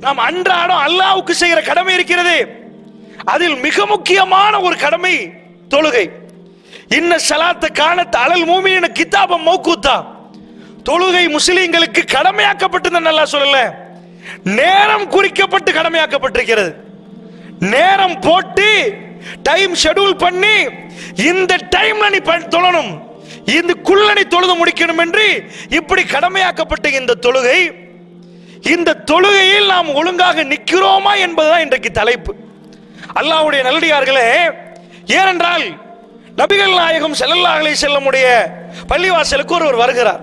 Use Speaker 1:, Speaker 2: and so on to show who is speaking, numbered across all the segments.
Speaker 1: நாம் அன்றாடம் அல்லாஹ்வுக்கு செய்கிற கடமை இருக்கிறது. அதில் மிக முக்கியமான ஒரு கடமை தொழுகை. இன்ன ஸலாத்த கானத் அலல் முஃமினீன கிதாபம் மௌகூத்தா. தொழுகை முஸ்லிம்களுக்கு கடமையாக்கப்பட்டது. நல்லா சொல்லல, நேரம் குறிக்கப்பட்டு கடமையாக்கப்பட்டிருக்கிறது. நேரம் போட்டு டைம் ஷெட்யூல் பண்ணி இந்த டைம்ல நீ தொழணும், இதுக்குள்ள நீ தொழுது முடிக்கணும் என்று இப்படி கடமையாக்கப்பட்ட இந்த தொழுகை, இந்த தொழுகையில் நாம் ஒழுங்காக நிற்கிறோமா என்பதுதான் இன்றைக்கு தலைப்பு. அல்லாஹ்வுடைய நல்லடியார்களே, ஏனென்றால் நபிகள் நாயகம் ஸல்லல்லாஹு அலைஹி வஸல்லம் உடைய பள்ளிவாசலுக்கு ஒருவர் வருகிறார்.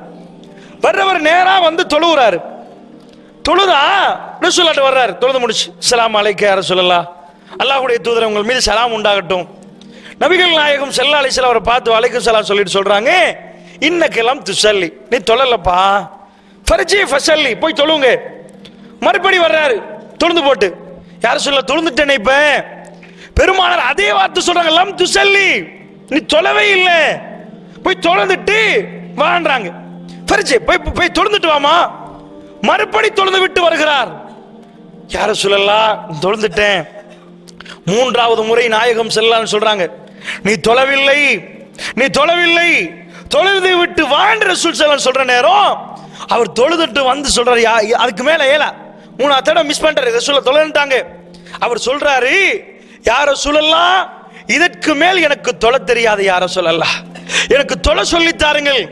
Speaker 1: வர்றவர் நேரா வந்து தொழுகிறாரு. தொழுதா ரசூலுல்லாஹ் வர்றாரு. தொழுது முடிச்சு ஸலாம் அலைக்க யா ரசூலல்லாஹ், அல்லாஹ்வுடைய தூதர் உங்கள் மீது சலாம் உண்டாகட்டும். நபிகள் நாயகம் ஸல்லல்லாஹு அலைஹி வஸல்லம் அவரை பார்த்து வலைக்கும் சலாம் சொல்லிட்டு சொல்றாங்க, இன்னக்கலம் துஸல்லி, நீ தொழலப்பா, ஃபர்ஜி ஃபஸல்லி, போய் தொழுங்க. மறுபடி வர்றாரு தொழுந்து போட்டு, யார் சொல்ல தொழுந்துட்டேனே. இப்ப பெருமானார் அதே வார்த்தை சொல்றாங்க, லம் துஸல்லி, நீ தொழவே இல்லை, போய் தொழுந்துட்டு வான்றாங்க. ஃபர்ஜி, போய் தொழுந்துட்டு வாமா. மறுபடி தொழுந்து விட்டு வருகிறார். யார சொல்லலாம் தொழுந்துட்டேன். மூன்றாவது முறை நாயகம் ஸல்லல்லாஹு சொல்றாங்க, நீ தொழவில்லை, நீ தொழவில்லை, தொழுது விட்டு வான்னு ரசூல் ஸல்லல்லாஹு சொல்ற நேரம் அவர் தொழுதுட்டு வந்து சொல்றாரு, அதுக்கு மேல ஏலா மூணாவது தடவை மிஸ் பண்றாரு. ரசூல் தொழன்ட்டாங்க. அவர் சொல்றாரு, யா ரசூலல்லாஹ், இதற்கு மேல் எனக்கு தொழ தெரியாது யா ரசூலல்லாஹ், எனக்கு தொழ சொல்லித் தாருங்கள்.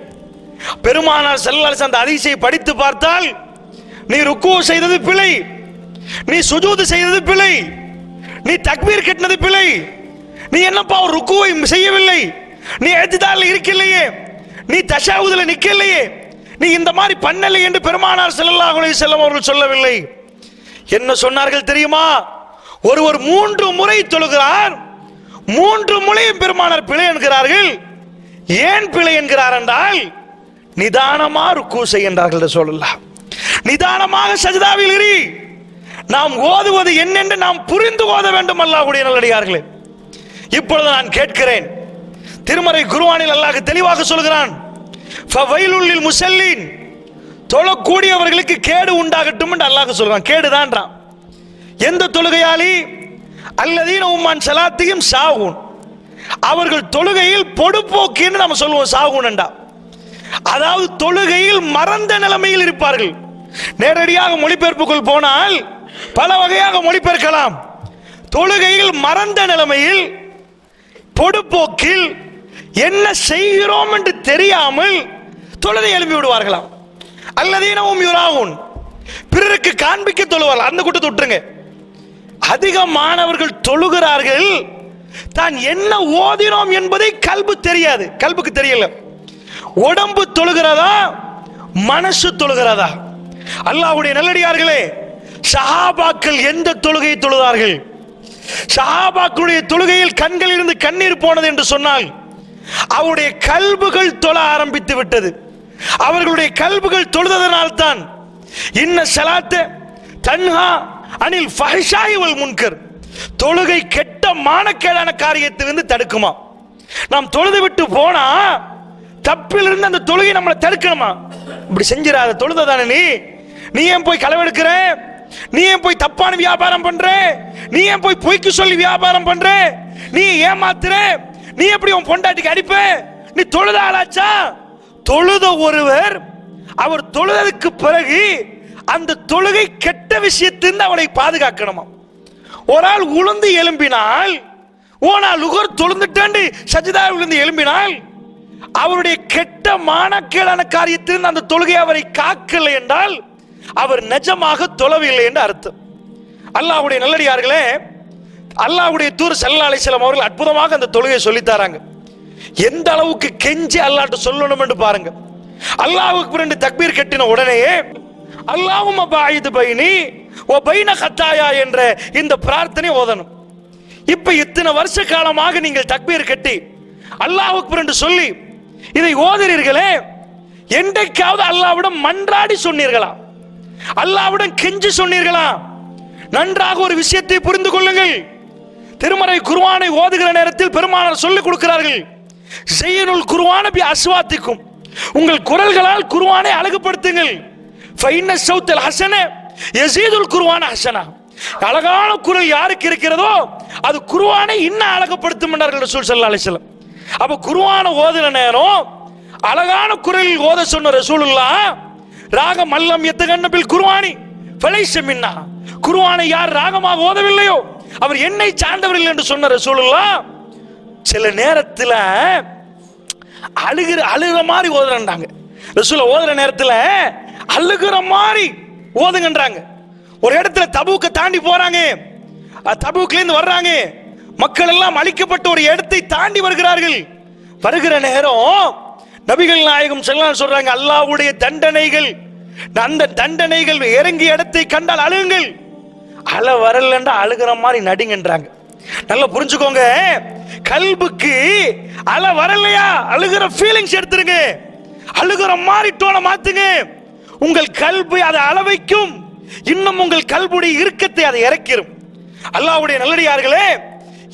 Speaker 1: பெருமானார் ஸல்லல்லாஹு அலைஹி வஸல்லம் அந்த ஹதீஸை படித்து பார்த்தால், நீ ருக்கு செய்தது பிழை, நீ சுஜூது செய்தது பிழை, நீ தக்பீர் கட்டினது பிழை, நீ என்னப்பா ஒரு ருக்குவை செய்யவில்லை, நீ இஅ்திதால்ல இருக்கலையே, நீ தஷாவுதுல நிக்கலையே, நீ இந்த மாதிரி பண்ணலை என்று பெருமானார் ஸல்லல்லாஹு அலைஹி வஸல்லம் அவர்கள் சொல்லவில்லை. என்ன சொன்னார்கள் தெரியுமா? ஒருவர் 3 முறை தொழுகிறார், 3 முறையும் பெருமானார் பிழை என்கிறார்கள். ஏன் பிழை என்கிறார் என்றால், நிதானமா ருக்கு செய்கின்றார்கள் ரசூலுல்லாஹ், நிதானமாக சஜ்தாவில் இரு, நாம் ஓதுவது என்னென்று நாம் புரிந்து ஓத வேண்டும். அல்லாஹ்வுடைய நல்லடியார்களே, இப்பொழுது நான் கேட்கிறேன், திருமறை குர்ஆனில் அல்லாஹ் தெளிவாக சொல்கிறான், ஃபவைலுல் லில் முஸல்லீன், தொழக்கூடியவர்களுக்கு கேடு உண்டாகட்டும் என்று அல்லாஹ் சொல்றான். கேடுதான்றான். எந்த தொழுகையாளி? அல்லதீன ஹும் அன் ஸலாத்திஹிம் சாஹூன், அவர்கள் தொழுகையில் பொடுபோக்கின்னு நம்ம சொல்லுவோம். சாஹூன் என்றா அதாவது தொழுகையில் மறந்த நிலைமையில் இருப்பார்கள். நேரடியாக மொழிபெயர்ப்புக்குள் போனால் பல வகையாக மொழிபெயர்க்கலாம். தொழுகையில் மறந்த நிலைமையில், பொடுபோக்கில், என்ன செய்கிறோம் என்று தெரியாமல் தொழுகை எழுப்பி விடுவார்களாம். அல்லதீனவும் யுராவுன், பிறருக்கு காண்பிக்க தொழுவார்கள். அந்த கூட்டத்தை விட்டுருங்க. அதிக மாணவர்கள் தொழுகிறார்கள், தான் என்ன ஓதினோம் என்பதை கல்பு தெரியாது, கல்புக்கு தெரியல. உடம்பு தொழுகிறதா, மனசு தொழுகிறதா? அல்லாஹ்வுடைய நல்லடியார்களே, சஹாபாக்கள் எந்த தொழுகையை தொழுதார்கள்? சஹாபாக்களுடைய தொழுகையில் கண்களில் இருந்து கண்ணீர் போனது என்று சொன்னால், அவருடைய கல்புகள் தொழ ஆரம்பித்து விட்டது. அவர்களுடைய கல்புகள் தொழுததனால் தான் இன்ன ஸலாத்த தன்ஹா அனில் ஃபஹ்ஷாஇ வல் முன்கர், தொழுகை கெட்ட மானக்கேடான காரியத்திலிருந்து தடுக்குமா. நாம் தொழுது விட்டு போனா தப்பிலிருந்து அந்த தொழுகை நம்மளை தடுக்கணுமா? இப்படி செஞ்சிராத, தொழுததானே நீ ஏன் போய் களவெடுக்கிற, நீ ஏன் போய் தப்பான வியாபாரம் பண்ற, நீ ஏன் போய் பொய்க்கு சொல்லி வியாபாரம் பண்ற, நீ ஏமாத்துற, நீ எப்படி உன் பொண்டாட்டிக்கு அடிப்ப, நீ தொழுத ஆளாச்சா? தொழுத ஒருவர் அவர் தொழுதற்கு பிறகு அந்த தொழுகை கெட்ட விஷயத்திலிருந்து அவனை பாதுகாக்கணுமா. ஒரு ஆள் உளுந்து எழும்பினால், ஓனால் லுகர் தொழுந்துட்டாண்டு சஜ்தாவில் இருந்து எழும்பினால், அவருடைய கெட்ட மானக்கேடான காரியத்திலிருந்து அந்த தொழுகை அவரை காக்கலை என்றால் அவர் நிஜமாக தொழவில்லை என்று அர்த்தம். அல்லாஹ்வுடைய நல்லடியார்களே, அல்லாஹ்வுடைய தூதர் ஸல்லல்லாஹு அலைஹி வஸல்லம் அவர்கள் அற்புதமாக அந்த தொழுகையை சொல்லித் தராங்க. எந்த அளவுக்கு கெஞ்சி அல்லாஹ்ட்ட சொல்லணும் என்று பாருங்க. அல்லாஹ் அக்பர் என்று தக்பீர் கட்டின உடனேயே அல்லாஹும்ம பாயித் பைனி வ பைன கத்தாயா என்ற இந்த பிரார்த்தனை ஓதணும். இப்ப இத்தனை வருஷ காலமாக நீங்கள் தக்பீர் கட்டி அல்லாஹ் அக்பர் என்று சொல்லி இதை ஓதுறீர்களே, என்றைக்காவது அல்லாஹ்விடம் மன்றாடி சொன்னீர்களா? அல்லாஹ்விடம் கெஞ்சி சொன்னீர்களா? நன்றாக ஒரு விஷயத்தை புரிந்து கொள்ளுங்கள். திருமறை குர்ஆனை ஓதுகிற நேரத்தில் பெருமானார் சொல்லிக் கொடுக்கிறார்கள், ஸையினுல் குர்ஆன பி அஸ்வாத்திக்கும், உங்கள் குரல்களால் குர்ஆனை அழகுபடுத்துங்கள். ஃபைன்ன ஸௌத்தல் ஹஸன யஸீதுல் குர்ஆன் ஹஸனா, அழகான குரல் யாருக்கு இருக்கிறதோ அது குர்ஆனை இன்னும் அழகுபடுத்தும் என்றார்கள் ரசூல் ஸல்லல்லாஹு அலைஹி வஸல்லம். அப்ப குர்ஆனை ஓதுற நேரம் அழகான குரலில் ஓத சொன்ன ரசூலுல்லாஹ் ராக மல்லம் யத்தகன்ன பில் குர்ஆனி ஃபலைஸ மின்னா, குர்ஆனை யார் ராகமாக ஓதவில்லையோ அவர் என்னை சார்ந்தவர்கள் என்று சொன்ன ரசூலுல்லாஹ் சில நேரத்தில் அழுகிற மாதிரி ஓதுறாங்க. ரசூல் ஓதுற நேரத்தில் அழுகிற மாதிரி ஓதுங்கன்றாங்க. ஒரு இடத்துல தபூக்க தாண்டி போறாங்க, தபூக்ல இருந்து வர்றாங்க, மக்கள் எல்லாம் அழிக்கப்பட்ட ஒரு இடத்தை தாண்டி வருகிறார்கள். வருகிற நேரம் நபிகள் நாயகம் ஸல்லல்லாஹு அலைஹி சொல்றாங்க, அல்லாஹ்வுடைய தண்டனைகள், அந்த தண்டனைகள் இறங்கிய இடத்தை கண்டால் அழுகுங்கள், அழ வரலன்னா அழுகிற மாதிரி நடிங்கன்றாங்க. நல்லா புரிஞ்சுக்கோங்க, கல்புக்கு அழ வரலையா அழுகிற ஃபீலிங்ஸ் எடுத்துருங்க, அழுகிற மாதிரி டோனை மாத்துங்க, உங்கள் கல்பு அதை அள வைக்கும், இன்னும் உங்கள் கல்புடைய இறுக்கத்தை அதை இறக்கிரும். அல்லாஹ்வுடைய நல்லடியார்களே,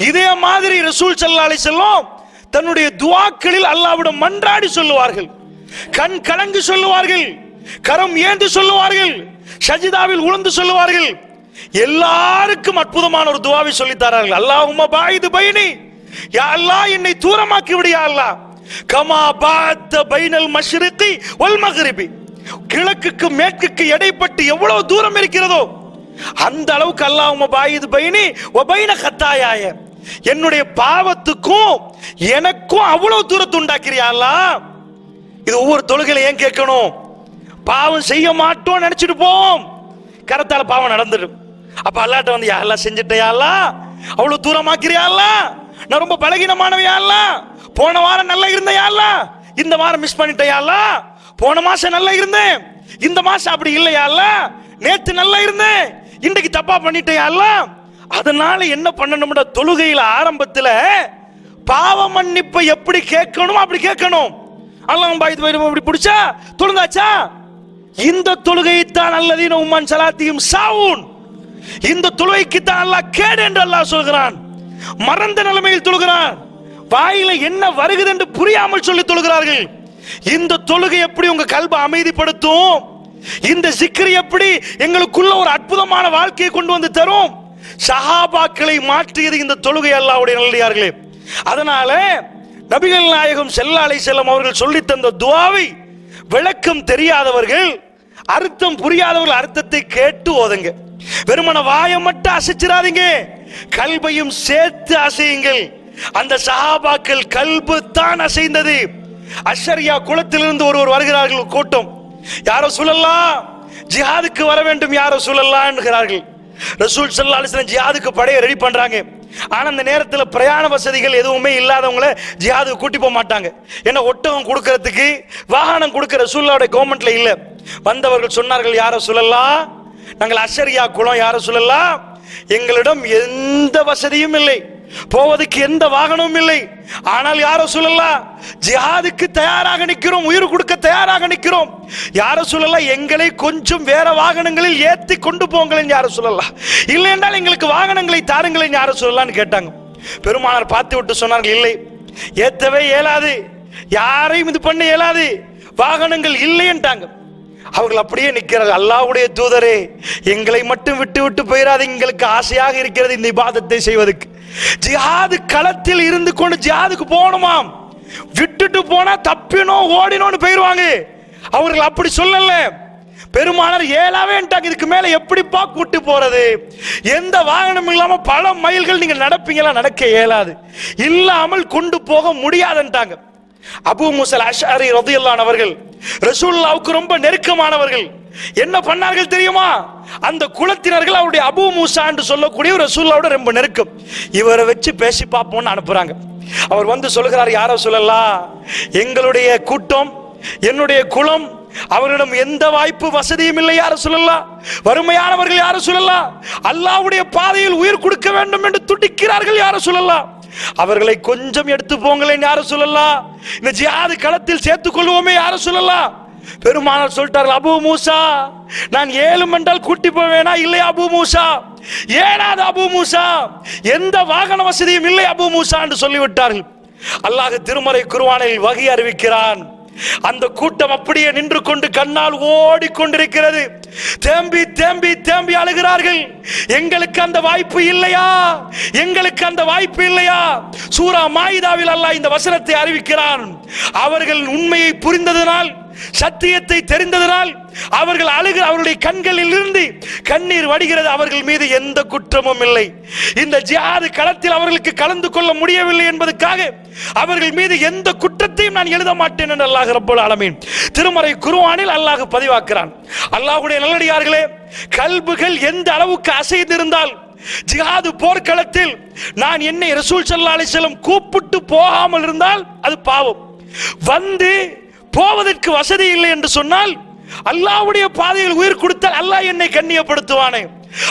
Speaker 1: இதே மாதிரி ரசூல் ஸல்லல்லாஹு அலைஹி வஸல்லம் தன்னுடைய துஆக்களில் அல்லாஹ்விடம் மன்றாடி சொல்லுவார்கள், கண் கலங்கி சொல்லுவார்கள், கரம் ஏந்து சொல்லுவார்கள், சஜிதாவில் உழுந்து சொல்லுவார்கள். எல்லாருக்கும் அற்புதமான ஒரு துஆவை சொல்லி தரார்கள். அல்லாஹும்ம பாயிது பைனி, யா அல்லாஹ் என்னை தூரமாக்கி விடு யா அல்லாஹ், கமா பாத்த பைனல் மஷ்ரிகி வல் மக்ரிபி, கிழக்குக்கு மேற்குக்கு இடைப்பட்டு எவ்வளவு தூரம் இருக்கிறதோ அந்த அளவுக்கு அல்லாஹும்ம பாயிது பைனி வ பைன கத்தாயாய, என்னுடைய பாவத்துக்கும் எனக்கும் அவ்வளவு தூரத்தை உண்டாக்கிறியா அல்லாஹ். இது ஒவ்வொரு தொழுகையில ஏன் கேட்கணும்? பாவம் செய்ய மாட்டோம் நினைச்சிட்டு போவோம், கரத்தால பாவம் நடந்துடும். அப்ப அல்லாஹ்ட்ட வந்து யா அல்லாஹ் செஞ்சுட்டேன் யா அல்லாஹ், அவ்வளவு தூரமாக்கிறியா அல்லாஹ், நான் ரொம்ப பலகீனமானவன் யா அல்லாஹ், போன வாரம் நல்லா இருந்தேன் யா அல்லாஹ், இந்த வாரம் மிஸ் பண்ணிட்டேன் யா அல்லாஹ், போன மாசம் நல்லா இருந்தேன் இந்த மாசம் அப்படி இல்லை யா அல்லாஹ், நேத்து நல்லா இருந்தேன் இன்றைக்கு தப்பா பண்ணிட்டேன் யா அல்லாஹ். அதனால என்ன பண்ணணும்னா தொழுகையில ஆரம்பத்துல பாவ மன்னிப்பை எப்படி கேட்கணும் அப்படி கேட்கணும். அல்லாஹ் பாயிது பைனி அப்படி பிடிச்சா தொழுந்தாச்சா, இந்த தொழுகைத்தான் அல்லதீன உம்மன் ஸலாத்திஹிம் சாவூன், இந்த தொழுகைக்கு தான் அல்லாஹ் கேடு என்று அல்லாஹ் சொல்கிறான். மறந்த நிலைமையில் தொழுகிறான், வாயில என்ன வருகிறது என்று புரியாமல் சொல்லி தொழுகிறார்கள். இந்த தொழுகை எப்படி உங்க கல்பை அமைதிப்படுத்தும், இந்த சிக்ரி எப்படி எங்களுக்குள்ள ஒரு அற்புதமான வாழ்க்கையை கொண்டு வந்து தரும். சஹாபாக்களை மாற்றியது இந்த தொழுகை அல்லாஹ்வுடைய நல்லடியார்களே. அதனால நபிகள் நாயகம் ஸல்லல்லாஹு அலைஹி வஸல்லம் அவர்கள் சொல்லி தந்த துஆவை விளக்கம் தெரியாதவர்கள், அர்த்தம் புரியாதவர்கள் அர்த்தத்தை கேட்டு ஓதுங்க. வெறுமன வாயை மட்டும் அசைச்சிராதீங்க, கல்பையும் சேர்த்து அசையுங்கள். அந்த சஹாபாக்கள் கல்பு தான் அசைந்தது. அஷ்ஷரியா குலத்திலிருந்து ஒருவர் வருகிறார்கள், கூட்டம், யாரோ சொல்லலாம் ஜிஹாதுக்கு வர வேண்டும் யாரோ சொல்லலாம் என்கிறார்கள். ரசூல் ஸல்லல்லாஹு அலைஹி வஸல்லம் ஜிஹாதுக்கு படையை ரெடி பண்றாங்க. ஆனா அந்த நேரத்தில் பிரயாண வசதிகள் எதுவுமே இல்லாதவங்கள ஜிஹாதுக்கு கூட்டி போக மாட்டாங்க. ஏன்னா ஒட்டகம் கொடுக்கறதுக்கு வாகனம் கொடுக்கிற ரசூலுல்லாஹ்வுடைய கவர்மெண்ட்ல இல்ல. வந்தவர்கள் சொன்னார்கள், யார சொல்லலாம், நாங்கள் அஷ்ஷரியா குலம், யார சொல்லலாம், எங்களிடம் எந்த வசதியும் இல்லை, போவதற்கு எந்த வாகனமும் இல்லை, ஆனால் யார சொல்லலாம் ஜிஹாதுக்கு தயாராக நிற்கிறோம், உயிர் கொடுக்க தயாராக நிற்கிறோம், யார சொல்லலாம் எங்களை கொஞ்சம் வேற வாகனங்களில் ஏற்றி கொண்டு போங்களேன் யார சொல்லலாம், இல்லை என்றால் எங்களுக்கு வாகனங்களை தாருங்களேன் யார சொல்லலாம்னு கேட்டாங்க. பெருமானார் பார்த்து விட்டு சொன்னார்கள், இல்லை ஏத்தவே இயலாது, யாரையும் இது பண்ண இயலாது, வாகனங்கள் இல்லைன்ட்டாங்க. அவர்கள் அப்படியே நிற்கிறார்கள். அல்லாஹ்வுடைய தூதரே, எங்களை மட்டும் விட்டு விட்டு போயிடாது, எங்களுக்கு ஆசையாக இருக்கிறது இந்த இபாதத்தை செய்வதற்கு. ஜிஹாது களத்தில் இருந்து கொண்டு ஜிஹாதுக்கு போகணுமாம், விட்டுட்டு போனா தப்பினோ ஓடினோன்னு போயிருவாங்க. அவர்கள் அப்படி சொல்லல. பெருமானார் ஏலாவேன்ட்டாங்க, இதுக்கு மேல எப்படிப்பா கூட்டி போறது, எந்த வாகனம் இல்லாம பல மைல்கள் நீங்க நடப்பீங்களா, நடக்க இயலாது, இல்லாமல் கொண்டு போக முடியாதுன்ட்டாங்க. அபூ மூஸா அஷ்அரி ரலியல்லாஹு அன்ஹு அவர்கள் ரசூலுல்லாஹ்வுக்கு ரொம்ப நெருக்கமானவர்கள். என்ன பண்ணார்கள் தெரியுமா, அந்த குலத்தினர்கள் அவருடைய அபூ மூஸா என்று சொல்லக்கூடிய ரசூலுல்லாஹ்வோட ரொம்ப நெருக்கம், இவரை வச்சு பேசி பார்ப்போம்னு அனுப்புறாங்க. அவர் வந்து சொல்கிறார், யாரோ சொல்லலாம், எங்களுடைய கூட்டம், என்னுடைய குலம், அவரிடம் எந்த வாய்ப்பு வசதியும் இல்லை யார சொல்லலாம், வறுமையானவர்கள் யார சொல்லலாம், அல்லாஹ்வுடைய பாதையில் உயிர் கொடுக்க வேண்டும் என்று துடிக்கிறார்கள் யார சொல்லலாம், அவர்களை கொஞ்சம் எடுத்து போங்களேன் யார சொல்லலாம், இந்த ஜிஹாது களத்தில் சேர்த்துக் கொள்வோமே யார சொல்லலாம். பெருமானார் சொல்லிட்டார்கள், அபூ மூஸா, நான் 7 என்றால் கூட்டி போவேனா, இல்லை அபூ மூஸா, ஏனாது அபூ மூஸா, எந்த வாகன வசதியும் இல்லை அபூ மூஸா என்று சொல்லிவிட்டார்கள். அல்லாஹ் திருமறை குர்ஆனில் வஹி அறிவிக்கிறான், அந்த கூட்டம் அப்படியே நின்று கொண்டு கண்ணால் ஓடிக்கொண்டிருக்கிறது. தேம்பி தேம்பி தேம்பி அழுகிறார்கள். எங்களுக்கு அந்த வாய்ப்பு இல்லையா? எங்களுக்கு அந்த வாய்ப்பு இல்லையா? சூரா மாயிதாவில் அல்லாஹ் இந்த வசனத்தை அறிவிக்கிறான். அவர்கள் உண்மையை புரிந்ததனால், சத்தியத்தை தெரிந்ததனால் அவர்கள் அழுகிற, அவருடைய கண்களில் இருந்து கண்ணீர் வடிகிறது. அவர்கள் மீது எந்த குற்றமும் இல்லை. இந்த ஜிஹாது களத்தில் அவர்களுக்கு கலந்து கொள்ள முடியவில்லை என்பதற்காக அவர்கள் மீது எந்த குற்றத்தையும் நான் எழுத மாட்டேன் என்று அல்லாஹ் ரப்பல் ஆலமீன் திருமறை குர்ஆனில் அல்லாஹ் பதிவாக்குறான். அல்லாஹ்வுடைய நல்லடியார்களே, கல்புகள் எந்த அளவுக்கு அசைந்திருந்தால், ஜிஹாது போர்க்களத்தில் நான் என்னை ரசூல் ஸல்லல்லாஹு அலைஹி வஸல்லம் கூப்பிட்டு போகாமல் இருந்தால் அது பாவம். வந்து போவதற்கு வசதி இல்லை என்று சொன்னால், அல்லாஹ்வுடைய பாதையில் உயிர் கொடுத்தால் அல்லாஹ் என்னை கண்ணியப்படுத்துவானே,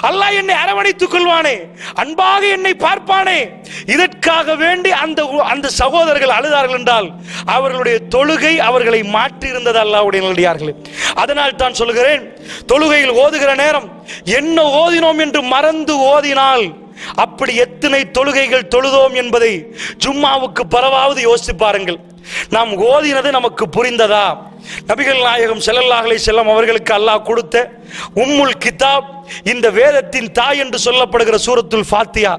Speaker 1: அல்லாஹ் என்னை அரவணைத்துக் கொள்வானே, அன்பாக என்னை பார்ப்பானே. இதற்காக வேண்டி அந்த சகோதரர்கள் அழுதார்கள் என்றால் அவர்களுடைய தொழுகை அவர்களை மாற்றி இருந்தது அல்லாஹ்வுடைய நல்லடியார்களே. அதனால் தான் சொல்கிறேன், தொழுகையில் ஓதுகிற நேரம் என்ன ஓதினோம் என்று மறந்து ஓதினால் அப்படி எத்தனை தொழுகைகள் தொழுதோம் என்பதை ஜும்மாவுக்கு பரவாவது யோசித்து பாருங்கள். நாம் ஓதினது நமக்கு புரிந்ததா? நபிகள் நாயகம் ஸல்லல்லாஹு அலைஹி வஸல்லம் அவர்களுக்கு அல்லாஹ் கொடுத்த உம்முல் கிதாப், இந்த வேதத்தின் தாய் என்று சொல்லப்படுகிற சூரத்துல் ஃபாத்திஹா,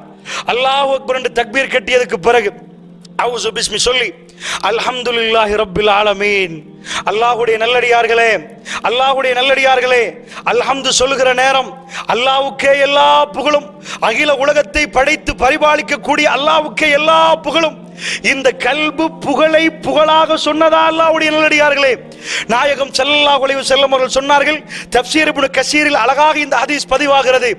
Speaker 1: அல்லாஹு அக்பர் என்று தக்பீர் கட்டியதுக்கு பிறகு அவுஸு பிஸ்மி சொல்லி அல்ஹம்துலில்லாஹி ரப்பில் ஆலமீன். அல்லாஹ்வுடைய நல்லடியார்களே, அல்லாஹ்வுடைய நல்லடியார்களே, அல்ஹம்து சொல்லுகிற நேரம் அல்லாஹ்வுக்கே எல்லா புகழும், அகில உலகத்தை படைத்து பரிபாலிக்கக்கூடிய அல்லாஹ்வுக்கே எல்லா புகழும். இந்த கல்பு புகழை புகழாக சொன்னதா அல்லாஹ்வுடைய நல்லடியார்களே? நாயகம் ஸல்லல்லாஹு அலைஹி வஸல்லம் அவர்கள் சொன்னார்கள். தஃப்சீர் இப்னு கஸீரில் அழகாக இந்த ஹதீஸ் பதிவாகிறது.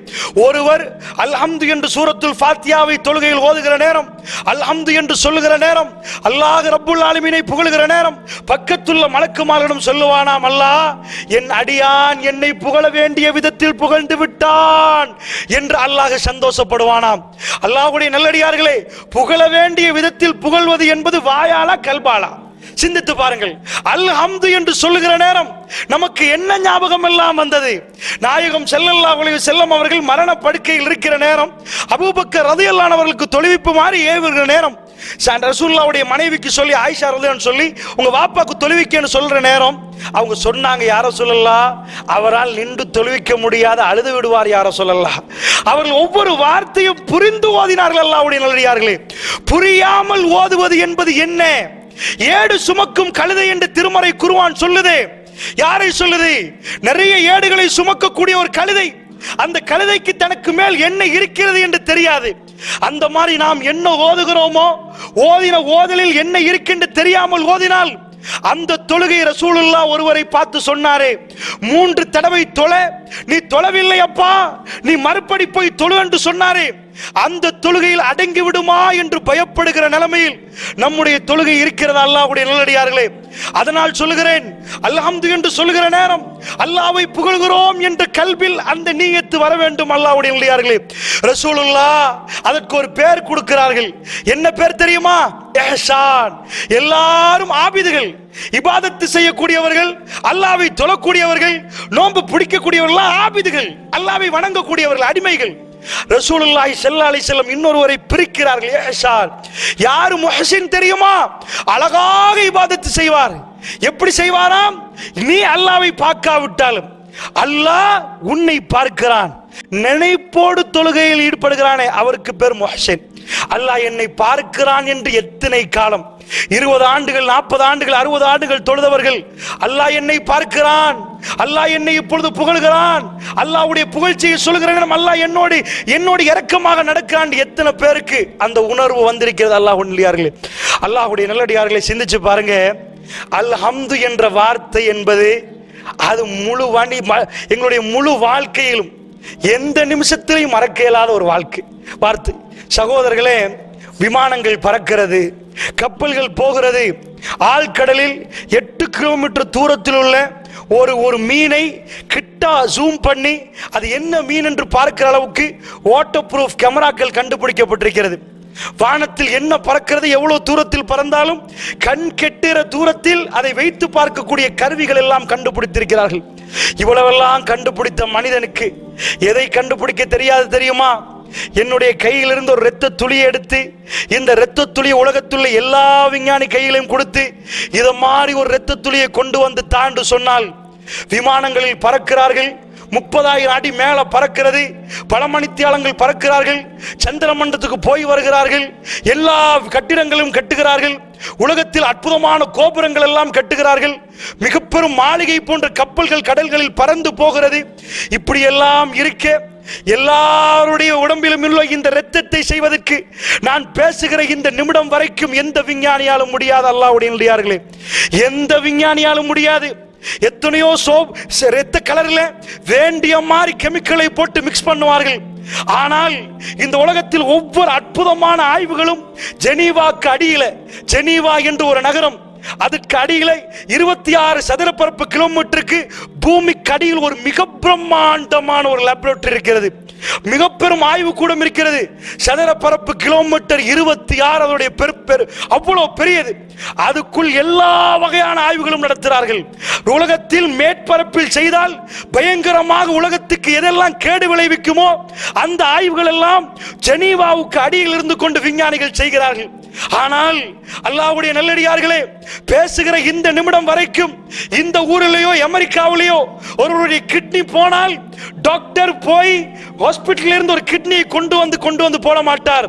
Speaker 1: ஒருவர் அல்ஹம்து என்று சூரத்துல் ஃபாத்திஹாவை தொழுகையில் ஓதுகிற நேரம், அல்ஹம்து என்று சொல்லுகிற நேரம், அல்லாஹ் ரப்புல் ஆலமீனை புகழுகிற நேரம், பக்கத்துள்ள மலக்குமார்களிடம் சொல்லுவானாம், அல்லாஹ் என் அடியான் என்னை புகழ வேண்டிய விதத்தில் புகழ்ந்து விட்டான் என்று அல்லாஹ் சந்தோஷப்படுவானாம். அல்லாஹ்வுடைய நல்லடியார்களே, புகழ வேண்டிய விதத்தில் புகழ்வது என்பது வாயாலா கல்பாலா? சிந்தித்து பாருங்கள். அல்ஹம்து என்று சொல்லுகிற நேரம் நமக்கு என்ன ஞாபகம் எல்லாம் வந்தது? நாயகம் ஸல்லல்லாஹு அலைஹி வஸல்லம் அவர்கள் மரண படுக்கையில் இருக்கிற நேரம், அபூபக்கர் ரலியல்லாஹு அன்ஹு அவர்களுக்கு தொழுவிப்பு மாதிரி ஏவுகிற நேரம், ரசூலுல்லாஹ்வுடைய மனைவிக்கு சொல்லி ஆயிஷா ரலியல்லாஹு அன்ஹா சொல்லி உங்க வாப்பாக்கு தொழுவிக்கன்னு சொல்ற நேரம், அவங்க சொன்னாங்க, யார சொல்லலாம், அவரால் நின்று தொழுவிக்க முடியாத, அழுது விடுவார் யார சொல்லலாம். அவர்கள் ஒவ்வொரு வார்த்தையும் புரிந்து ஓதினார்கள். அல்லாஹ்வுடைய நல்லடியார்களே, புரியாமல் ஓதுவது என்பது என்ன? ஏடு சுமக்கும் கழுதை என்று திருமறை குர்ஆன் சொல்லுதே. யாரை சொல்லுது? நிறைய ஏடுகளை சுமக்கக்கூடிய ஒரு கழுதை. அந்த கழுதைக்கு தனக்கு மேல் என்ன இருக்கிறது என்று தெரியாது. அந்த மாதிரி நாம் என்ன ஓதுகிறோமோ, ஓதின ஓதலில் என்ன இருக்கின்ற தெரியாமல் ஓதினால் அந்த தொழுகை ரசூலுல்லாஹ் ஒருவரை பார்த்து சொன்னாரே, 3 தடவை தொழ நீ தொழவில்லை அப்பா, நீ மறுபடி போய் தொழு என்று சொன்னாரே, அந்த தொழுகையில் அடங்கி விடுமா என்று பயப்படுகிற நிலைமையில் நம்முடைய தொழுகை இருக்கிறது. அல்லாஹ்வுடைய நல்லடியார்களே, அதனால் சொல்லுகிறேன், அல்ஹம்து என்று சொல்லுகிற நேரம் அல்லாஹ்வை புகழ்கிறோம் என்ற கல்பில் அந்த நியத்து வர வேண்டும். அல்லாஹ்வுடைய நல்லடியார்களே, ரசூலுல்லாஹ் அதற்கு ஒரு பெயர் கொடுக்கிறார்கள். என்ன பெயர் தெரியுமா? இஹ்சான். எல்லாரும் ஆபிதுகள், இபாதத்து செய்யக்கூடியவர்கள், அல்லாஹ்வை தொழக்கூடியவர்கள், நோன்பு பிடிக்கக்கூடியவர்கள் ஆபிதுகள், அல்லாஹ்வை வணங்கக்கூடியவர்கள் அடிமைகள். ரசூலுல்லாஹி ஸல்லல்லாஹு அலைஹி வஸல்லம் இன்னொருவரை பிரிக்கிறார்கள். இஹ்சான். யார் முஹ்சின் தெரியுமா? அழகாக இபாதத்து செய்வார். எப்படி செய்வாராம்? நீ அல்லாஹ்வை பார்க்காவிட்டாலும் அல்லாஹ் உன்னை பார்க்கிறான். நினைப்போடு தொழுகையில் ஈடுபடுகிறானே அவருக்கு பேர் முஹ்சின். அல்லாஹ் என்னை பார்க்கிறான் என்று எத்தனை காலம், 20 ஆண்டுகள், 40 ஆண்டுகள், 60 ஆண்டுகள் தொழுதவர்கள், அல்லாஹ் என்னை பார்க்கிறான், அல்லாஹ் என்னை இப்பொழுது புகழ்கிறான், அல்லாஹ்வுடைய புகழ்ச்சியை சொல்கிறேன், அல்லாஹ் என்னோடு இரக்கமாக நடக்கிறான். எத்தனை பேருக்கு அந்த உணர்வு வந்திருக்கிறது? அல்லாஹ்வுடைய அல்லாஹ்வுடைய நல்லடியார்களை சிந்திச்சு பாருங்க. அல்ஹம்து என்ற வார்த்தை என்பது அது எங்களுடைய முழு வாழ்க்கையிலும் எந்த நிமிஷத்திலையும் மறக்க இயலாத ஒரு வார்த்தை. சகோதரர்களே, விமானங்கள் பறக்கிறது, கப்பல்கள் போகிறது, ஆழ்கடலில் 8 கிலோமீட்டர் தூரத்தில் உள்ள ஒரு மீனை கிட்டா ஜூம் பண்ணி அது என்ன மீன் என்று பார்க்கிற அளவுக்கு வாட்டர் ப்ரூஃப் கேமராக்கள் கண்டுபிடிக்கப்பட்டிருக்கிறது. வானத்தில் என்ன பறக்கிறது, எவ்வளவு தூரத்தில் பறந்தாலும் கண் கெட்டுற தூரத்தில் அதை வைத்து பார்க்கக்கூடிய கருவிகள் எல்லாம் கண்டுபிடித்திருக்கிறார்கள். இவ்வளவெல்லாம் கண்டுபிடித்த மனிதனுக்கு எதை கண்டுபிடிக்க தெரியாது தெரியுமா? என்னுடைய கையிலிருந்து ஒரு இரத்த துளியை எடுத்து இந்த இரத்த துளியை உலகத்துள்ள எல்லா விஞ்ஞானி கையிலையும் கொடுத்து இதை மாதிரி ஒரு இரத்த துளியை கொண்டு வந்து தாண்டு சொன்னால் விமானங்களில் பறக்கிறார்கள், 30,000 அடி மேல பறக்கிறது, பல மணித்தியாலங்கள் பறக்கிறார்கள், சந்திர மண்டலத்துக்கு போய் வருகிறார்கள், எல்லா கட்டிடங்களும் கட்டுகிறார்கள், உலகத்தில் அற்புதமான கோபுரங்கள் எல்லாம் கட்டுகிறார்கள், மிக பெரும் மாளிகை போன்ற கப்பல்கள் கடல்களில் பறந்து போகிறது. இப்படி எல்லாம் இருக்க எல்லாருடைய உடம்பிலும் உள்ள இந்த இரத்தத்தை செய்வதற்கு நான் பேசுகிற இந்த நிமிடம் வரைக்கும் எந்த விஞ்ஞானியாலும் முடியாது. அல்லாஹ்வுடைய நல்லடியார்களே, எந்த விஞ்ஞானியாலும் முடியாது. எத்தனையோ சோப் இரத்த கலர்ல வேண்டிய மாதிரி கெமிக்கலை போட்டு மிக்ஸ் பண்ணுவார்கள். ஆனால் இந்த உலகத்தில் ஒவ்வொரு அற்புதமான ஆய்வுகளும் ஜெனீவாக்கு அடியில, ஜெனீவா என்று ஒரு நகரம், அதுக்கு அடியில 26 சதுரப்பரப்பு கிலோமீட்டருக்கு பூமிக்கு அடியில் ஒரு மிக பிரம்மாண்டமான ஒரு லேபரேட்டரி இருக்கிறது, மிக பெரும் ஆய்வு கூடம் இருக்கிறது. சதுரப்பரப்பு கிலோமீட்டர் 26, அதோடைய அவ்வளவு பெரியது. அதுக்குள் எல்லா வகையான ஆய்வுகளும் நடத்துகிறார்கள். உலகத்தில் மேற்பரப்பில் செய்தால் பயங்கரமாக உலகத்துக்கு எதெல்லாம் கேடு விளைவிக்குமோ அந்த ஆய்வுகள் எல்லாம் ஜெனீவாவுக்கு அடியில் இருந்து கொண்டு விஞ்ஞானிகள் செய்கிறார்கள். ஆனால் அல்லாஹ்வுடைய நல்லடியார்களே, பேசுகிற இந்த நிமிடம் வரைக்கும் இந்த ஊரிலேயோ அமெரிக்காவிலேயோ ஒருவருடைய கிட்னி போனால் டாக்டர் போய் ஹாஸ்பிட்டலில் இருந்து ஒரு கிட்னியை கொண்டு வந்து போட மாட்டார்.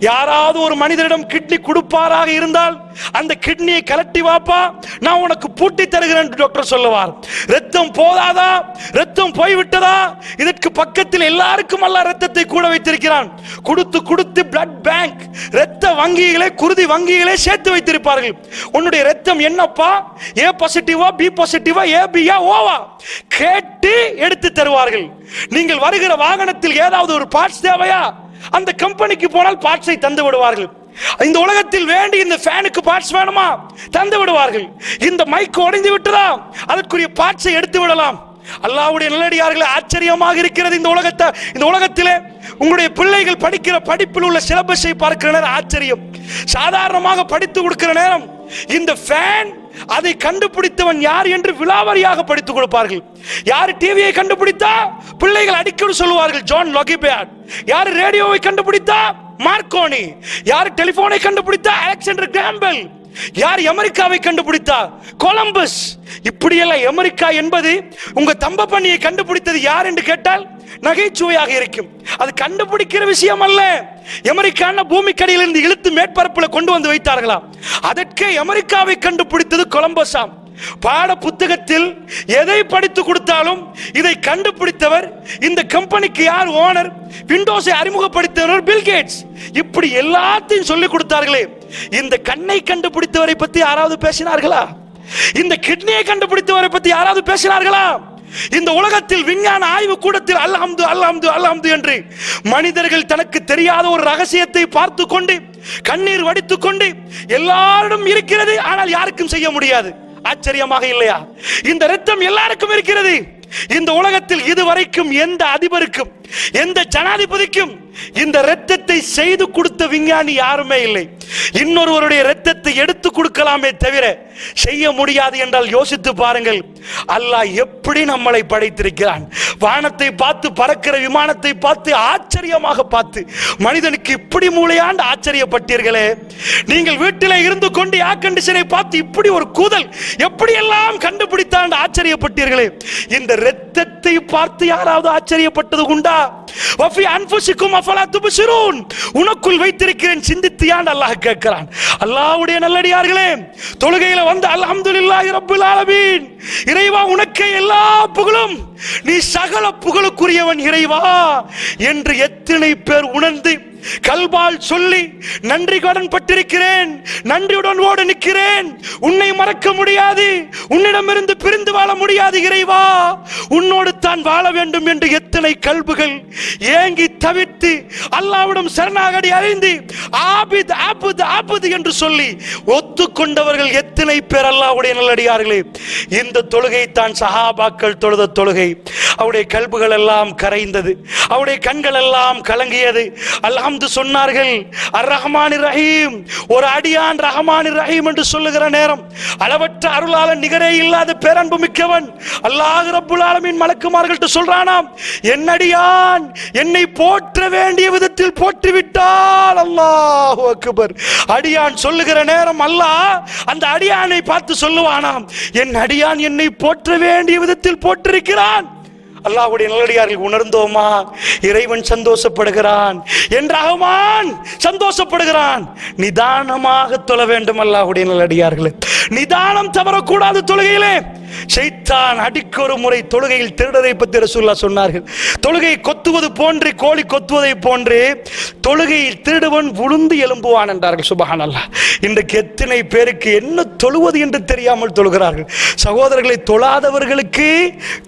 Speaker 1: யாராவது ஒரு மனிதரிடம் கிட்னி கொடுப்பாராக இருந்தால் அந்த கிட்னியை கலட்டி வாப்பா, நான் உனக்கு பூட்டி தருகிறேன் டாக்டர் சொல்லுவார். ரத்தம் போதாதா, ரத்தம் போய்விட்டதா, இதற்கு பக்கத்தில் எல்லாருக்கும் அல்லாஹ் ரத்தத்தை கூட வைத்திருக்கிறான். கொடுத்து பிளட் பேங்க், ரத்த வங்கிகளை, குருதி வங்கிகளை சேர்த்து வைத்திருப்பார்கள். உன்னுடைய ரத்தம் என்னப்பா, ஏ பாசிட்டிவா, பி பாசிட்டிவா, ஏ பியா, ஓவா கேட்டு எடுத்து தருவார்கள். நீங்கள் வருகிற வாகனத்தில் ஏதாவது ஒரு பார்ட்ஸ் தேவையா, அந்த கம்பெனிக்கு போனால் பார்ட்ஸை தந்து விடுவார்கள். இந்த உலகத்தில் வேண்டி இந்த ஃபேனுக்கு பார்ட்ஸ் வேணுமா, தந்து விடுவார்கள். இந்த மைக் உடைந்து விட்டதா, அதற்குரிய பார்ட்ஸை எடுத்து விடலாம். அல்லாஹ்வுடைய நல்லடியார்களே, ஆச்சரியமாக இருக்கிறது இந்த உலகத்திலே உங்களுடைய பிள்ளைகள் படிக்கிற படிப்பில் உள்ள சிலபஸை பார்க்கிற நேரம் ஆச்சரியம். சாதாரணமாக படித்து கொடுக்கிற நேரம் இந்த ஃபேன், அதை கண்டுபிடித்தவன் யார் என்று விலாவரியாக படித்துக் கொடுப்பார்கள். யார் டிவியை கண்டுபிடித்தா பிள்ளைகள் அடிக்கடி சொல்லுவார்கள் ஜான் லொகிபேர்ட். யார் ரேடியோவை கண்டுபிடித்தா மார்க்கோனி. யார் டெலிபோனை கண்டுபிடித்தா அலெக்சாண்டர் கிராம்பெல். யார் அமெரிக்காவை கண்டுபிடித்தா கொலம்பஸ். இப்படியெல்லாம் அமெரிக்கா என்பது உங்க தம்ப பண்ணியை கண்டுபிடித்தது யார் என்று கேட்டால் நகைச்சுவையாக இருக்கும். அது கண்டுபிடிக்கிற விஷயம் அல்ல. அமெரிக்கான பூமிக்கடியில் இருந்து இழுத்து மேற்பரப்பில் கொண்டு வந்து வைத்தார்களா, அதற்கே அமெரிக்காவை கண்டுபிடித்தது கொலம்பஸாம். பாட புத்தகத்தில் எதை படித்து கொடுத்தாலும் இதை கண்டுபிடித்தவர், இந்த கம்பெனிக்கு யார் ஓனர், விண்டோஸை அறிமுகப்படுத்தியவர் பில் கேட்ஸ். இப்படி எல்லாத்தையும் சொல்லிக் கொடுத்தார்களே, இந்த கண்ணை கண்டுபிடித்தவரை பத்தி யாராவது பேசினார்களா? இந்த கிட்னியை கண்டுபிடித்தவரை பத்தி யாராவது பேசினார்களா? இந்த உலகத்தில் விஞ்ஞான ஆய்வு கூடத்தில் அல்ஹம்து அல்ஹம்து அல்ஹம்து என்று மனிதர்கள் தனக்கு தெரியாத ஒரு ரகசியத்தை பார்த்து கொண்டு கண்ணீர் வடித்துக் கொண்டு எல்லாரிடம் இருக்கிறது, ஆனால் யாருக்கும் செய்ய முடியாது. ஆச்சரியமாக இல்லையா? இந்த இரத்தம் எல்லாருக்கும் இருக்கிறது. இந்த உலகத்தில் இதுவரைக்கும் எந்த அதிபருக்கும் எந்த ஜனாதிபதிக்கும் இந்த இரத்தத்தை செய்து கொடுத்த விஞ்ஞானி யாருமே இல்லை. இன்னொருவருடைய இரத்தத்தை எடுத்து கொடுக்கலாமே தவிர செய்ய முடியாது என்றால் யோசித்து பாருங்கள். அல்லாஹ் எப்படி நம்மளை படைத்திருக்கிறான். வானத்தை பார்த்து, பறக்கிற விமானத்தை பார்த்து ஆச்சரியமாக பார்த்து, மனிதனுக்கு இப்படி மூளையாண்டு ஆச்சரியப்பட்டீர்களே. நீங்கள் வீட்டில் இருந்து கொண்டு ஏர் கண்டிஷனை பார்த்து இப்படி ஒரு கூதல் எப்படி எல்லாம் கண்டுபிடித்தான் ஆச்சரியப்பட்டீர்களே. இந்த இரத்தத்தை பார்த்து யாராவது ஆச்சரியப்பட்டது உண்டா? வஃபி அன்ஃபுசிக்கும் அஃபலா துப்சிரூன். உனக்குள் வைத்திருக்கிறேன், சிந்தித்தியான் அல்லாஹ் கேட்கிறான். அல்லாஹ்வுடைய நல்லடியார்களே, தொழுகையில வந்து அல்ஹம்துலில்லாஹி ரப்பில் ஆலமீன், இறைவா உனக்கே எல்லா புகழும், நீ சகல புகழுக்குரியவன் இறைவா என்று எத்தனை பேர் உணர்ந்து கல்பால் சொல்லி நன்றி கடன் பட்டிருக்கிறேன், நன்றியுடன் ஓட நிற்கிறேன், உன்னை மறக்க முடியாது, உன்னிடமிருந்து பிரிந்து வாழ முடியாது இறைவா, உன்னோடு தான் வாழ வேண்டும் என்று எத்தனை கல்புகள் ஏங்கி தவித்து அல்லாஹ்விடம் சரணாகதி அறிந்து ஆபித் ஆபுத் ஆபுத் என்று சொல்லி ஒத்துக்கொண்டவர்கள் எத்தனை பேர் அல்லாஹ்வுடைய நல்லடியார்களே. இந்த தொழுகை தான் சஹாபாக்கள் தொழுத தொழுகை. அவருடைய கல்புகள் எல்லாம் கரைந்தது, அவருடைய கண்கள் எல்லாம் கலங்கியது. அல்லாஹ் ஹம்து சொன்னார்கள். அர் ரஹ்மானிர் ரஹீம், ஒரு அடியான் ரஹ்மானிர் ரஹீம் என்று சொல்லுகிற நேரம் அளவற்ற அருளாளன் நிகரே இல்லாத பேரன்பு மிக்கவன் அல்லாஹ் ரப்புல் ஆலமீன் மலக்குமார்கள்ட்ட சொல்றானாம், என்னடியான் என்னை போற்ற வேண்டிய விதத்தில் போற்றிவிட்டால் அல்லாஹு அக்பர். அடியான் சொல்லுகிற நேரம் அல்லாஹ் அந்த அடியானை பார்த்து சொல்லுவானாம், என் அடியான் என்னை போற்ற வேண்டிய விதத்தில் போற்றிருக்கிறான். அல்லாஹ்வுடைய நல்லடியார்கள் உணர்ந்தோமா? இறைவன் சந்தோஷப்படுகிறான், என் ரஹ்மான் சந்தோஷப்படுகிறான். நிதானமாக தொழ வேண்டும் அல்லாஹ்வுடைய நல்லடியார்களே, நிதானம் தவறக்கூடாது தொழுகையிலே. ஷைத்தான் அடிக்கொரு முறை தொழுகையில் திருடரை பற்றி ரசூலுல்லாஹ் சொன்னார்கள். தொழுகை கொத்துவது போன்று, கோழி கொத்துவதை போன்று தொழுகையில் திருடுவன் விழுந்து எழும்புவான் என்றார்கள். சுப்ஹானல்லாஹ். இன்றைக்கு எத்தனை பேருக்கு என்ன தொழுவது என்று தெரியாமல் தொழுகிறார்கள். சகோதரர்களை, தொழாதவர்களுக்கு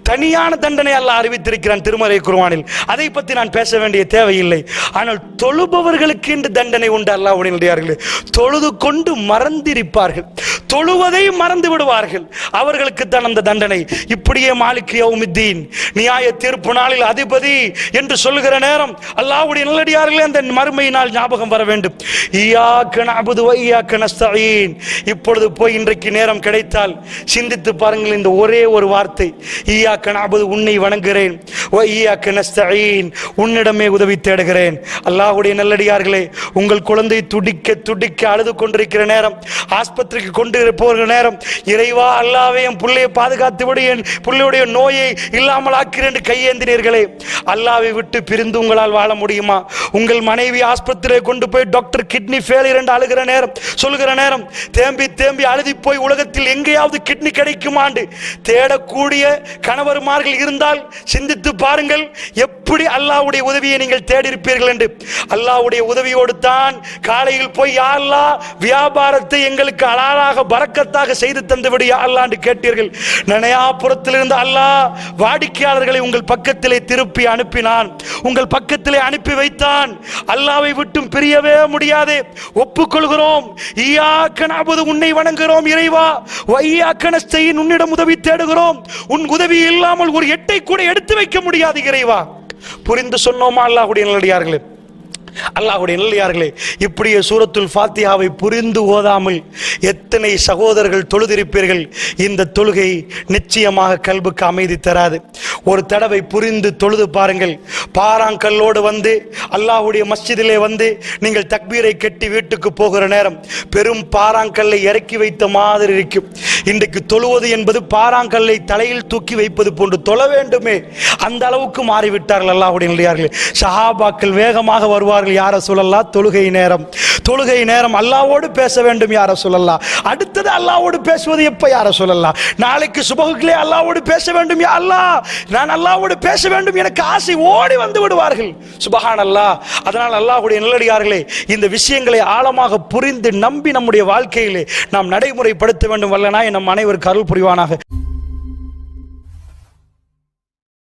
Speaker 1: தனியான தண்டனை அல்லாஹ் அறிவித்திருக்கிறான் திருமறை குர்ஆனில். அதை பற்றி நான் பேச வேண்டிய தேவையில்லை. ஆனால் தொழுபவர்களுக்கு இந்த தண்டனை உண்டு. அல்லாஹ்வுடைய தொழுது கொண்டு மறந்திருப்பார்கள், தொழுவதை மறந்து விடுவார்கள், அவர்களுக்கு தான் அந்த தண்டனை. இப்படியே மாலிக் யௌமித்தீன், நியாய தீர்ப்பு நாளில் அதிபதி என்று சொல்லுகிற நேரம் அல்லாஹ்வுடைய நல்லடியார்களே, அந்த மறுமை நாள் ஞாபகம் வர வேண்டும். இய்யாக நஅபுது வ இய்யாக நஸ்தஈன். இப்பொழுது போய் இன்றைக்கு நேரம் கிடைத்தால் சிந்தித்து பாருங்கள் இந்த ஒரே ஒரு வார்த்தை, இய்யாக நஅபுது, உன்னை வணங்குகிறேன், வ இய்யாக நஸ்தஈன், உன்னிடமே உதவி தேடுகிறேன். அல்லாஹ்வுடைய நல்லடியார்களே, உங்கள் குழந்தை துடிக்க துடிக்க அழுது கொண்டிருக்கிற நேரம், ஆஸ்பத்திரிக்கு கொண்டு போகிற நேரம், இறைவா அல்லாஹ்வே என் பிள்ளையை பாதுகாத்து விடு, என் பிள்ளையுடைய நோயை இல்லாமல் ஆக்கிறேன் என்று கையேந்தினீர்களே, அல்லாஹ்வை விட்டு பிரிந்து உங்களால் வாழ முடியுமா? உங்கள் மனைவி ஆஸ்பத்திரியை கொண்டு போய் டாக்டர் கிட்னி ஃபெயிலியர் என்று அழுகிற நேரம், சொல்லுகிற நேரம், தேம்பி தேம்பி அழுதி போய் உலகத்தில் எங்கேயாவது கிட்னி கிடைக்குமாண்டு தேடக்கூடிய கணவர்மார்கள் இருந்தால் சிந்தித்து பாருங்கள், எப்படி அல்லாஹ்வுடைய உதவியை நீங்கள் தேடியிருப்பீர்கள் என்று. அல்லாஹ்வுடைய உதவியோடு தான் காலையில் போய் யா அல்லாஹ் வியாபாரத்தை எங்களுக்கு அலாலாக பரக்கத்தாக செய்து தந்துவிடு யா அல்லாஹ் என்று கேட்டீர்கள். நனையாபுரத்திலிருந்து அல்லாஹ் வாடிக்கையாளர்களை உங்கள் பக்கத்திலே திருப்பி அனுப்பினான், உங்கள் பக்கத்திலே அனுப்பி வைத்தான். அல்லாஹ்வை விட்டும் பிரியவே முடியாது. ஒப்புக்கொள்கிறோம், இய்யாக நஅபுது, உன்னை வணங்குகிறோம் இறைவா, வ இய்யாக நஸ்தஈன், உன்னிடம் உதவி தேடுகிறோம், உன் உதவி இல்லாமல் ஒரு எட்டை கூட எடுத்து வைக்க முடியாது இறைவா. புரிந்து சொன்னோமா அல்லாஹ்வுடைய நல்லடியார்களே? அல்லாஹ்வுடைய நல்லடியார்களே, இப்படியே சூரத்துல் ஃபாத்திஹாவை புரிந்து ஓதாமல் எத்தனை சகோதரர்கள் தொழுதிருப்பீர்கள். இந்த தொழுகை நிச்சயமாக கல்புக்கு அமைதி தராது. ஒரு தடவை புரிந்து தொழுது பாருங்கள். பாறாங்கல்லோடு வந்து அல்லாஹ்வுடைய மஸ்ஜிதிலே வந்து நீங்கள் தக்பீரை கட்டி வீட்டுக்கு போகிற நேரம் பெரும் பாறாங்கல்லை இறக்கி வைத்த மாதிரி இருக்கும். இன்றைக்கு தொழுவது என்பது பாறாங்கல்லை தலையில் தூக்கி வைப்பது போன்று தொழ வேண்டுமே, அந்த அளவுக்கு மாறிவிட்டார்கள் அல்லாஹ்வுடைய நல்லடியார்களே. சஹாபாக்கள் வேகமாக வருவார்கள், யார சொல்லலாம், தொழுகை நேரம், தொழுகை நேரம் அல்லாஹ்வோடு பேச வேண்டும் யார சொல்லலாம், அடுத்தது அல்லாஹ்வோடு பேசுவது எப்ப யார சொல்லலாம், நாளைக்கு சுபகுகளே அல்லாஹ்வோடு பேச வேண்டும் யா அல்லாஹ், நான் அல்லாஹ்வோடு பேச வேண்டும் எனக்கு ஆசை, ஓடி வந்து விடுவார்கள். சுப்ஹானல்லாஹ். அதனால் அல்லாஹ்வுடைய நல்லடியார்களே, இந்த விஷயங்களை ஆழமாக புரிந்து நம்பி நம்முடைய வாழ்க்கையிலே நாம் நடைமுறைப்படுத்த வேண்டும். வல்லனாய் நம் அனைவருக்கு அருள் புரிவானாக.